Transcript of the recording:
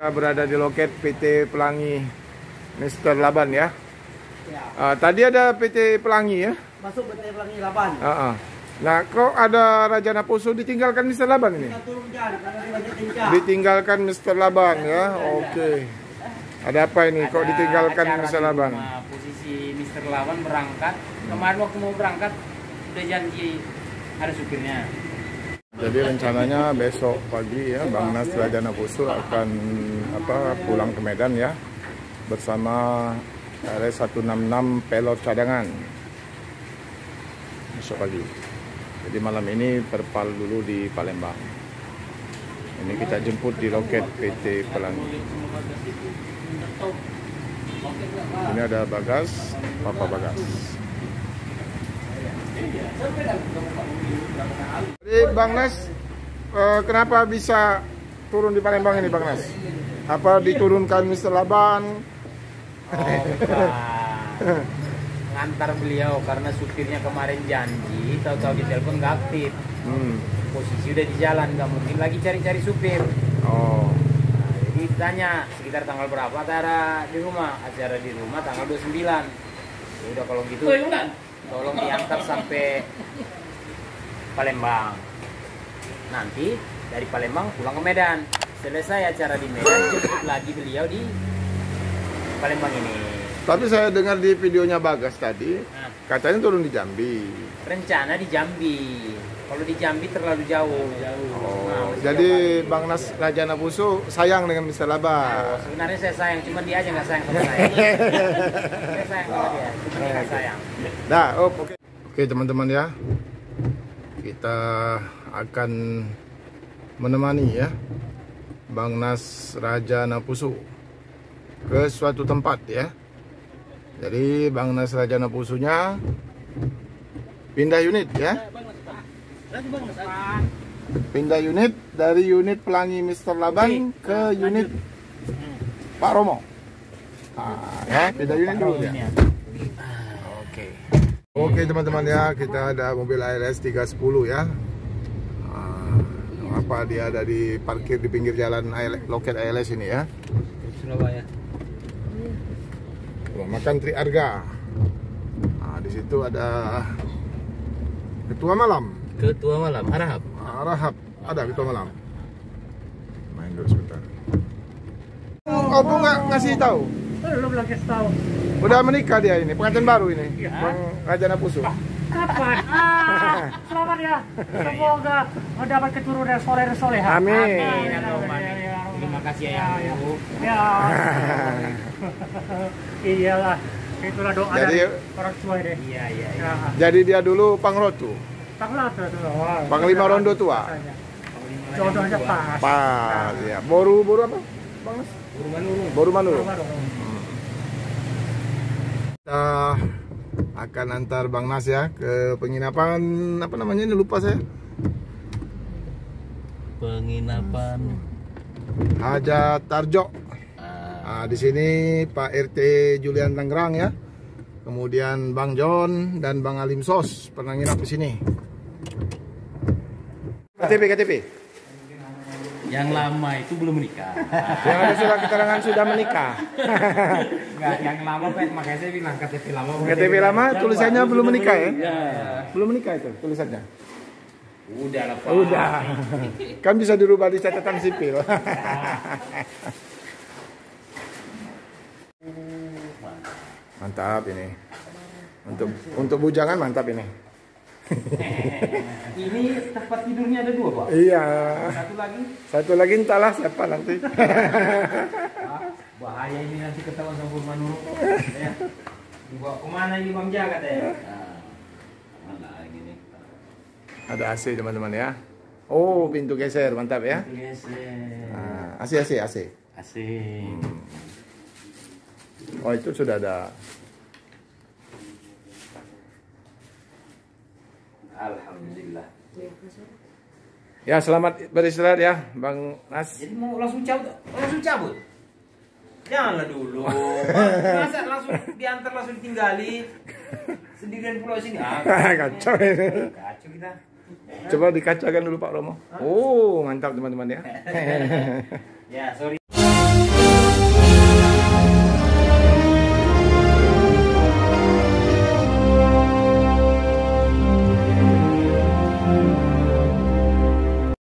Kita berada di loket PT Pelangi Mr. Laban ya. Tadi ada PT Pelangi ya. Masuk PT Pelangi Laban. Nah, kok ada Raja Naposo ditinggalkan Mr. Laban ini? Kita turun jalan karena banyak tingkah. Ditinggalkan Mr. Laban ya. Oke. Ada apa ini? Kok ditinggalkan Mr. Laban? Posisi Mr. Laban berangkat. Kemarin waktu mau berangkat udah janji ada supirnya. Jadi rencananya besok pagi ya Bang Nas Raja Naposo akan pulang ke Medan ya bersama RS-166 pelot cadangan besok pagi. Jadi malam ini berpal dulu di Palembang. Ini kita jemput di loket PT Pelangi. Ini ada Bagas, Papa Bagas. Jadi Bang Nas, kenapa bisa turun di Palembang ini Bang Nas? Apa diturunkan Mr. Laban? Ngantar beliau karena supirnya kemarin janji, tahu-tahu di telepon nggak aktif. Posisi udah di jalan, nggak mungkin lagi cari-cari supir. Nah, jadi tanya sekitar tanggal berapa acara di rumah? Acara di rumah tanggal 29. Ya udah kalau gitu. Tolong diantar sampai Palembang. Nanti dari Palembang pulang ke Medan. Selesai acara di Medan, jemput lagi beliau di Palembang ini. Tapi saya dengar di videonya Bagas tadi, katanya turun di Jambi. Rencana di Jambi. Kalau di Jambi terlalu jauh. Jadi Bang Nas Raja Naposo sayang dengan Mr. Laban. Sebenarnya saya sayang, cuma dia aja nggak sayang sama saya. Saya sayang sama dia, cuma dia nggak sayang. Nah, oke teman-teman ya, kita akan menemani ya Bang Nas Raja Naposo ke suatu tempat ya. Jadi Bang Nas Raja Naposo-nya pindah unit ya. Pindah unit dari unit Pelangi Mr. Laban ke unit Pak Romo. Ya, pindah unit dulu ya. Oke teman-teman ya, kita ada mobil ALS 310 ya. Apa dia ada di parkir di pinggir jalan loket ALS ini ya. Surabaya. Makan Triarga. Nah, di situ ada ketua malam. Arahap. Ada ketua malam. Main dulu sebentar. Oh, Bu nggak ngasih tahu? Belum lagi tahu. Udah menikah dia ini, pengantin baru ini. Ya. Bang Raja Naposo. Kapan? Selamat ya. Semoga mendapat keturunan soleh. Amin. Terima kasih ya. Ya. Iyalah. Itulah doa Jadi, dari orang tua deh. Iya. Ya. Jadi dia dulu Pangrotu. Panglima Rondo tua. Jodohnya pas. Pas ya. Boru apa? Bang Nas? Boru Manulu. Kita akan antar Bang Nas ya ke penginapan apa namanya ini lupa saya. Penginapan Hajat Tarjo. Nah, di sini Pak RT Julian Tangerang ya. Kemudian Bang John dan Bang Alim Sos pernah nginap di sini. KTP. yang lama itu belum menikah. Yang ada surat keterangan sudah menikah. Enggak, yang lama makanya saya bilang KTP lama. KTP lama tulisannya belum menikah ya? Belum menikah itu tulisannya. Udah lah, Pak. Udah. Kan bisa dirubah di catatan sipil. Mantap ini. Untuk bujangan mantap ini. Ini tempat tidurnya ada 2, Pak. Iya. Satu lagi entahlah siapa nanti. bahaya ini nanti ketahuan sama Burman Nurul. Ya. Dibawa kemana ini Bang Jagat ya? Ada AC teman-teman ya. Oh, pintu geser mantap ya. AC. Oh, itu sudah ada. Alhamdulillah. Ya, selamat beristirahat ya, Bang Nas. Jadi mau langsung cabut? Janganlah dulu. Masa langsung diantar langsung ditinggali? Sendirian pulau sini. Kacau ini. Kacau kita. Coba dikacakan dulu Pak Romo. Oh, mantap teman-teman ya. Ya, sorry.